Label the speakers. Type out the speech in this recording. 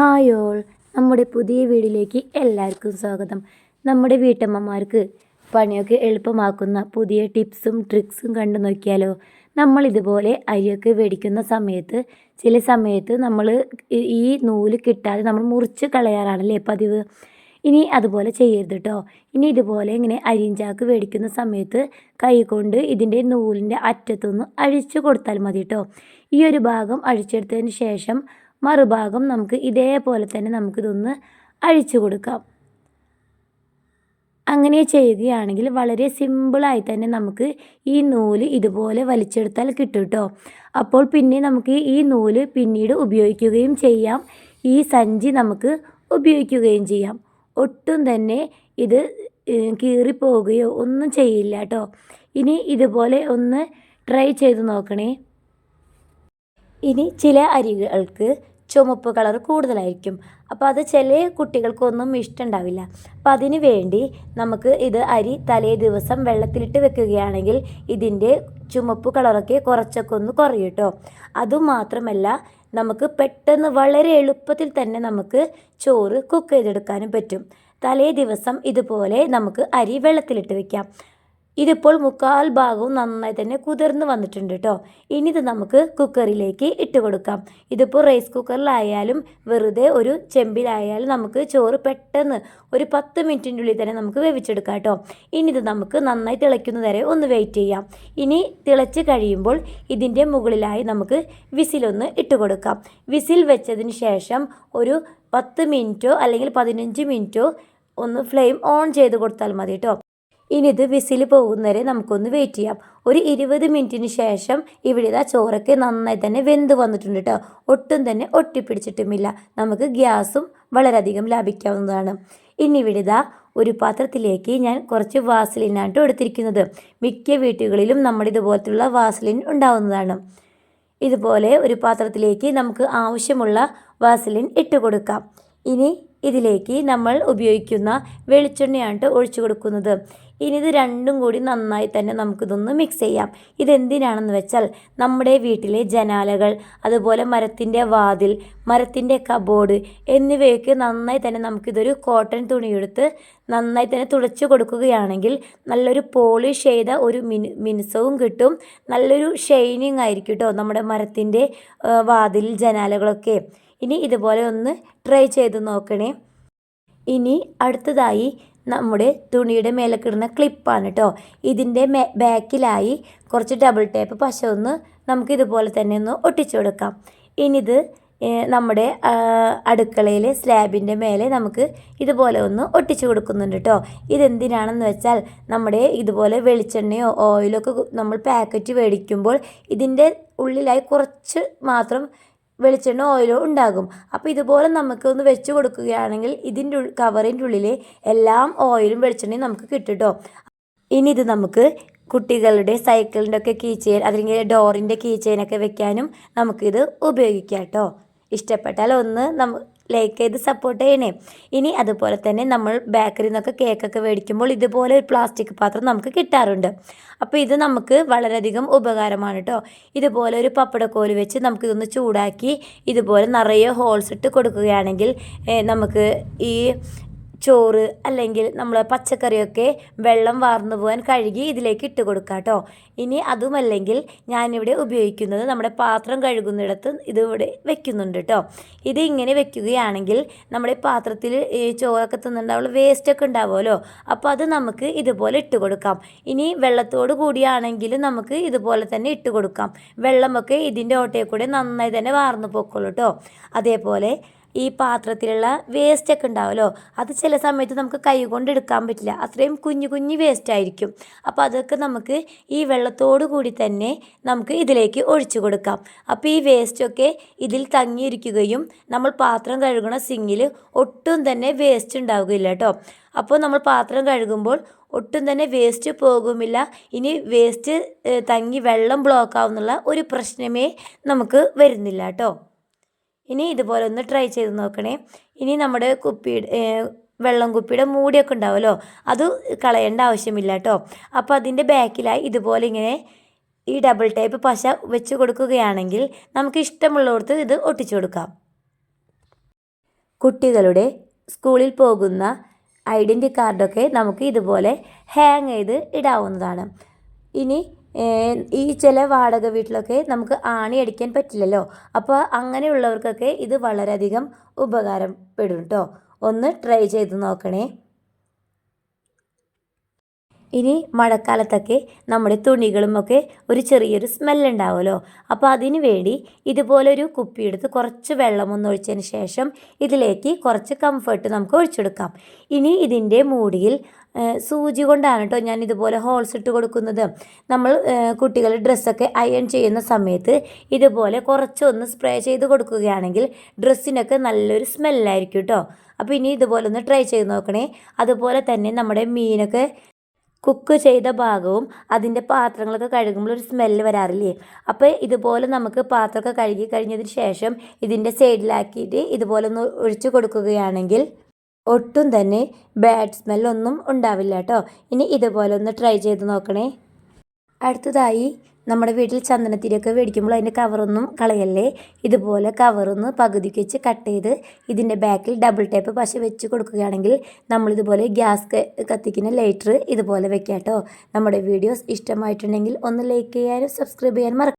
Speaker 1: Hi all, നമ്മുടെ പുതിയ വീഡിയോയിലേക്ക് എല്ലാവർക്കും സ്വാഗതം. നമ്മുടെ വീട്ടമ്മമാർക്ക് പണിയൊക്കെ എളുപ്പമാക്കുന്ന പുതിയ ടിപ്സും ട്രിക്സും കണ്ടു നോക്കിയാലോ. നമ്മൾ ഇതുപോലെ അരിയൊക്കെ മേടിക്കുന്ന സമയത്ത് ചില സമയത്ത് നമ്മൾ ഈ നൂല് കിട്ടാതെ നമ്മൾ മുറിച്ച് കളയാറാണല്ലേ പതിവ്. ഇനി അതുപോലെ ചെയ്യരുത് കേട്ടോ. ഇനി ഇതുപോലെ ഇങ്ങനെ അരിഞ്ചാക്ക് മേടിക്കുന്ന സമയത്ത് കൈ കൊണ്ട് ഇതിൻ്റെ നൂലിൻ്റെ അറ്റത്തൊന്ന് അഴിച്ചു കൊടുത്താൽ മതി കേട്ടോ. ഈ ഒരു ഭാഗം അഴിച്ചെടുത്തതിന് ശേഷം മറുഭാഗം നമുക്ക് ഇതേപോലെ തന്നെ നമുക്കിതൊന്ന് അഴിച്ചു കൊടുക്കാം. അങ്ങനെ ചെയ്യുകയാണെങ്കിൽ വളരെ സിമ്പിളായി തന്നെ നമുക്ക് ഈ നൂല് ഇതുപോലെ വലിച്ചെടുത്താൽ കിട്ടും കേട്ടോ. അപ്പോൾ പിന്നെ നമുക്ക് ഈ നൂല് പിന്നീട് ഉപയോഗിക്കുകയും ചെയ്യാം. ഈ സഞ്ചി നമുക്ക് ഉപയോഗിക്കുകയും ചെയ്യാം. ഒട്ടും തന്നെ ഇത് കീറിപ്പോവുകയോ ഒന്നും ചെയ്യില്ല കേട്ടോ. ഇനി ഇതുപോലെ ഒന്ന് ട്രൈ ചെയ്ത് നോക്കണേ. ഇനി ചില അരികൾക്ക് ചുമപ്പ് കളർ കൂടുതലായിരിക്കും. അപ്പോൾ അത് ചില കുട്ടികൾക്കൊന്നും ഇഷ്ടമുണ്ടാവില്ല. അപ്പോൾ അതിന് വേണ്ടി നമുക്ക് ഇത് അരി തലേ ദിവസം വെള്ളത്തിലിട്ട് വെക്കുകയാണെങ്കിൽ ഇതിൻ്റെ ചുമപ്പ് കളറൊക്കെ കുറച്ചൊക്കെ ഒന്ന് കുറയും കേട്ടോ. അതുമാത്രമല്ല, നമുക്ക് പെട്ടെന്ന് വളരെ എളുപ്പത്തിൽ തന്നെ നമുക്ക് ചോറ് കുക്ക് ചെയ്തെടുക്കാനും പറ്റും. തലേ ദിവസം ഇതുപോലെ നമുക്ക് അരി വെള്ളത്തിലിട്ട് വെക്കാം. ഇതിപ്പോൾ 3/4 ഭാഗവും നന്നായി തന്നെ കുതിർന്ന് വന്നിട്ടുണ്ട് കേട്ടോ. ഇനി ഇത് നമുക്ക് കുക്കറിലേക്ക് ഇട്ട് കൊടുക്കാം. ഇതിപ്പോൾ റൈസ് കുക്കറിലായാലും വെറുതെ ഒരു ചെമ്പിലായാലും നമുക്ക് ചോറ് പെട്ടെന്ന് ഒരു 10 മിനിറ്റിൻ്റെ ഉള്ളിൽ തന്നെ നമുക്ക് വേവിച്ചെടുക്കാം കേട്ടോ. ഇനി ഇത് നമുക്ക് നന്നായി തിളയ്ക്കുന്നത് വരെ ഒന്ന് വെയിറ്റ് ചെയ്യാം. ഇനി തിളച്ച് കഴിയുമ്പോൾ ഇതിൻ്റെ മുകളിലായി നമുക്ക് വിസിലൊന്ന് ഇട്ട് കൊടുക്കാം. വിസിൽ വെച്ചതിന് ശേഷം ഒരു 10 മിനിറ്റോ അല്ലെങ്കിൽ 15 മിനിറ്റോ ഒന്ന് ഫ്ലെയിം ഓൺ ചെയ്ത് കൊടുത്താൽ മതി കേട്ടോ. ഇനി ഇത് വിസിൽ പോകുന്നവരെ നമുക്കൊന്ന് വെയിറ്റ് ചെയ്യാം. ഒരു 20 മിനിറ്റിന് ശേഷം ഇവിടെ ചോറൊക്കെ നന്നായി തന്നെ വെന്ത് വന്നിട്ടുണ്ട് കേട്ടോ. ഒട്ടും തന്നെ ഒട്ടിപ്പിടിച്ചിട്ടുമില്ല. നമുക്ക് ഗ്യാസും വളരെയധികം ലാഭിക്കാവുന്നതാണ്. ഇനി ഇവിടെ ഒരു പാത്രത്തിലേക്ക് ഞാൻ കുറച്ച് വാസലിനാണ് എടുത്തിരിക്കുന്നത്. മിക്ക വീട്ടുകളിലും നമ്മളിതുപോലത്തുള്ള വാസലിൻ ഉണ്ടാവുന്നതാണ്. ഇതുപോലെ ഒരു പാത്രത്തിലേക്ക് നമുക്ക് ആവശ്യമുള്ള വാസലിൻ ഇട്ട് കൊടുക്കാം. ഇനി ഇതിലേക്ക് നമ്മൾ ഉപയോഗിക്കുന്ന വെളിച്ചെണ്ണയാണ് ഒഴിച്ചു കൊടുക്കുന്നത്. ഇനി ഇത് രണ്ടും കൂടി നന്നായി തന്നെ നമുക്കിതൊന്ന് മിക്സ് ചെയ്യാം. ഇതെന്തിനാണെന്ന് വെച്ചാൽ നമ്മുടെ വീട്ടിലെ ജനാലകൾ, അതുപോലെ മരത്തിൻ്റെ വാതിൽ, മരത്തിൻ്റെ കബോർഡ് എന്നിവയൊക്കെ നന്നായി തന്നെ നമുക്കിതൊരു കോട്ടൺ തുണിയെടുത്ത് നന്നായി തന്നെ തുടച്ചു കൊടുക്കുകയാണെങ്കിൽ നല്ലൊരു പോളിഷ് ചെയ്ത ഒരു മിനുസവും കിട്ടും. നല്ലൊരു ഷൈനിങ് ആയിരിക്കും കേട്ടോ നമ്മുടെ മരത്തിൻ്റെ വാതിൽ, ജനാലകളൊക്കെ. ഇനി ഇതുപോലെ ഒന്ന് ട്രൈ ചെയ്ത് നോക്കണേ. ഇനി അടുത്തതായി നമ്മുടെ തുണിയുടെ മേലേക്കിടുന്ന ക്ലിപ്പാണ് കേട്ടോ. ഇതിൻ്റെ ബാക്കിലായി കുറച്ച് ഡബിൾ ടേപ്പ് പശ ഒന്ന് നമുക്ക് ഇതുപോലെ തന്നെ ഒന്ന് ഒട്ടിച്ചു കൊടുക്കാം. ഇനിയിത് നമ്മുടെ അടുക്കളയിലെ സ്ലാബിൻ്റെ മേലെ നമുക്ക് ഇതുപോലെ ഒന്ന് ഒട്ടിച്ചു കൊടുക്കുന്നുണ്ട് കേട്ടോ. ഇതെന്തിനാണെന്ന് വെച്ചാൽ നമ്മുടെ ഇതുപോലെ വെളിച്ചെണ്ണയോ ഓയിലൊക്കെ നമ്മൾ പാക്കറ്റ് മേടിക്കുമ്പോൾ ഇതിൻ്റെ ഉള്ളിലായി കുറച്ച് മാത്രം വെളിച്ചെണ്ണ ഓയിലോ ഉണ്ടാകും. അപ്പോൾ ഇതുപോലെ നമുക്കൊന്ന് വെച്ച് കൊടുക്കുകയാണെങ്കിൽ ഇതിൻ്റെ കവറിൻ്റെ ഉള്ളിൽ എല്ലാം ഓയിലും വെളിച്ചെണ്ണയും നമുക്ക് കിട്ടും കേട്ടോ. ഇനി ഇത് നമുക്ക് കുട്ടികളുടെ സൈക്കിളിൻ്റെ ഒക്കെ കീ ചെയിൻ, അല്ലെങ്കിൽ ഡോറിൻ്റെ കീ ചെയിനൊക്കെ വെക്കാനും നമുക്കിത് ഉപയോഗിക്കാം കേട്ടോ. ഇഷ്ടപ്പെട്ടാൽ ഒന്ന് ലൈക്ക് ചെയ്ത് സപ്പോർട്ട് ചെയ്യണേ. ഇനി അതുപോലെ തന്നെ നമ്മൾ ബേക്കറിയിൽ നിന്നൊക്കെ കേക്കൊക്കെ മേടിക്കുമ്പോൾ ഇതുപോലെ ഒരു പ്ലാസ്റ്റിക് പാത്രം നമുക്ക് കിട്ടാറുണ്ട്. അപ്പോൾ ഇത് നമുക്ക് വളരെയധികം ഉപകാരമാണ് കേട്ടോ. ഇതുപോലെ ഒരു പപ്പടക്കോല് വെച്ച് നമുക്കിതൊന്ന് ചൂടാക്കി ഇതുപോലെ നിറയെ ഹോൾസ് ഇട്ട് കൊടുക്കുകയാണെങ്കിൽ നമുക്ക് ഈ ചോറ് അല്ലെങ്കിൽ നമ്മൾ പച്ചക്കറിയൊക്കെ വെള്ളം വാർന്നു പോകാൻ കഴുകി ഇതിലേക്ക് ഇട്ട് കൊടുക്കാം കേട്ടോ. ഇനി അതുമല്ലെങ്കിൽ ഞാനിവിടെ ഉപയോഗിക്കുന്നത് നമ്മുടെ പാത്രം കഴുകുന്നിടത്ത് ഇതിവിടെ വെക്കുന്നുണ്ട് കേട്ടോ. ഇത് ഇങ്ങനെ വെക്കുകയാണെങ്കിൽ നമ്മുടെ പാത്രത്തിൽ ചോറൊക്കെ തിന്നുണ്ടാവുള്ള വേസ്റ്റൊക്കെ ഉണ്ടാവുമല്ലോ. അപ്പോൾ അത് നമുക്ക് ഇതുപോലെ ഇട്ട് കൊടുക്കാം. ഇനി വെള്ളത്തോട് കൂടിയാണെങ്കിൽ നമുക്ക് ഇതുപോലെ തന്നെ ഇട്ട് കൊടുക്കാം. വെള്ളമൊക്കെ ഇതിൻ്റെ ഓട്ടയിൽ കൂടെ നന്നായി തന്നെ വാർന്നു പോയിക്കോളൂ കേട്ടോ. അതേപോലെ ഈ പാത്രത്തിലുള്ള വേസ്റ്റൊക്കെ ഉണ്ടാവുമല്ലോ, അത് ചില സമയത്ത് നമുക്ക് കൈ കൊണ്ട് എടുക്കാൻ പറ്റില്ല. അത്രയും കുഞ്ഞു വേസ്റ്റ് ആയിരിക്കും. അപ്പോൾ അതൊക്കെ നമുക്ക് ഈ വെള്ളത്തോടു കൂടി തന്നെ നമുക്ക് ഇതിലേക്ക് ഒഴിച്ചു കൊടുക്കാം. അപ്പോൾ ഈ വേസ്റ്റൊക്കെ ഇതിൽ തങ്ങിയിരിക്കുകയും നമ്മൾ പാത്രം കഴുകണ സിങ്കിൽ ഒട്ടും തന്നെ വേസ്റ്റ് ഉണ്ടാവുകയില്ല കേട്ടോ. അപ്പോൾ നമ്മൾ പാത്രം കഴുകുമ്പോൾ ഒട്ടും തന്നെ വേസ്റ്റ് പോകുമില്ല. ഇനി വേസ്റ്റ് തങ്ങി വെള്ളം ബ്ലോക്ക് ആവുന്നുള്ള ഒരു പ്രശ്നമേ നമുക്ക് വരുന്നില്ല കേട്ടോ. ഇനി ഇതുപോലെ ഒന്ന് ട്രൈ ചെയ്ത് നോക്കണേ. ഇനി നമ്മുടെ വെള്ളം കുപ്പിയുടെ മൂടിയൊക്കെ ഉണ്ടാവുമല്ലോ, അത് കളയേണ്ട ആവശ്യമില്ല കേട്ടോ. അപ്പോൾ അതിൻ്റെ ബാക്കിലായി ഇതുപോലെ ഇങ്ങനെ ഈ ഡബിൾ ടേപ്പ് പശ വെച്ച് കൊടുക്കുകയാണെങ്കിൽ നമുക്ക് ഇഷ്ടമുള്ളിടത്ത് ഇത് ഒട്ടിച്ചു കൊടുക്കാം. കുട്ടികളുടെ സ്കൂളിൽ പോകുന്ന ഐഡൻറ്റി കാർഡൊക്കെ നമുക്ക് ഇതുപോലെ ഹാങ് ചെയ്ത് ഇടാവുന്നതാണ്. ഇനി ഈ ചില വാടക വീട്ടിലൊക്കെ നമുക്ക് ആണി അടിക്കാൻ പറ്റില്ലല്ലോ. അപ്പോൾ അങ്ങനെയുള്ളവർക്കൊക്കെ ഇത് വളരെയധികം ഉപകാരപ്പെടും കേട്ടോ. ഒന്ന് ട്രൈ ചെയ്ത് നോക്കണേ. ഇനി മഴക്കാലത്തൊക്കെ നമ്മുടെ തുണികളുമൊക്കെ ഒരു ചെറിയൊരു സ്മെല്ലുണ്ടാവുമല്ലോ. അപ്പോൾ അതിന് വേണ്ടി ഇതുപോലൊരു കുപ്പിയെടുത്ത് കുറച്ച് വെള്ളം ഒഴിച്ചതിന് ശേഷം ഇതിലേക്ക് കുറച്ച് കംഫർട്ട് നമുക്ക് ഒഴിച്ചെടുക്കാം. ഇനി ഇതിൻ്റെ മൂടിയിൽ സൂചി കൊണ്ടാണ് കേട്ടോ ഞാൻ ഇതുപോലെ ഹോൾസ് ഇട്ട് കൊടുക്കുന്നത്. നമ്മൾ കുട്ടികൾ ഡ്രസ്സൊക്കെ അയൺ ചെയ്യുന്ന സമയത്ത് ഇതുപോലെ കുറച്ചൊന്ന് സ്പ്രേ ചെയ്ത് കൊടുക്കുകയാണെങ്കിൽ ഡ്രസ്സിനൊക്കെ നല്ലൊരു സ്മെല്ലായിരിക്കും കേട്ടോ. അപ്പോൾ ഇനി ഇതുപോലെ ഒന്ന് ട്രൈ ചെയ്ത് നോക്കണേ. അതുപോലെ തന്നെ നമ്മുടെ മീനൊക്കെ കുക്ക് ചെയ്ത ഭാഗവും അതിൻ്റെ പാത്രങ്ങളൊക്കെ കഴുകുമ്പോൾ ഒരു സ്മെല്ല് വരാറില്ലേ. അപ്പോൾ ഇതുപോലെ നമുക്ക് പാത്രമൊക്കെ കഴുകി കഴിഞ്ഞതിന് ശേഷം ഇതിൻ്റെ സൈഡിലാക്കിയിട്ട് ഇതുപോലെ ഒന്ന് ഒഴിച്ചു കൊടുക്കുകയാണെങ്കിൽ ഒട്ടും തന്നെ ബാഡ് സ്മെല്ലൊന്നും ഉണ്ടാവില്ല കേട്ടോ. ഇനി ഇതുപോലെ ഒന്ന് ട്രൈ ചെയ്ത് നോക്കണേ. അടുത്തതായി നമ്മുടെ വീട്ടിൽ ചന്ദനത്തിരിയൊക്കെ മേടിക്കുമ്പോൾ അതിൻ്റെ കവറൊന്നും കളയല്ലേ. ഇതുപോലെ കവറൊന്ന് പകുതിക്ക് വെച്ച് കട്ട് ചെയ്ത് ഇതിൻ്റെ ബാക്കിൽ ഡബിൾ ടേപ്പ് പശ വെച്ച് കൊടുക്കുകയാണെങ്കിൽ നമ്മളിതുപോലെ ഗ്യാസ് കത്തിക്കുന്ന ലൈറ്റർ ഇതുപോലെ വെക്കാം കേട്ടോ. നമ്മുടെ വീഡിയോസ് ഇഷ്ടമായിട്ടുണ്ടെങ്കിൽ ഒന്ന് ലൈക്ക് ചെയ്യാനും സബ്സ്ക്രൈബ് ചെയ്യാനും മറക്കരുത്.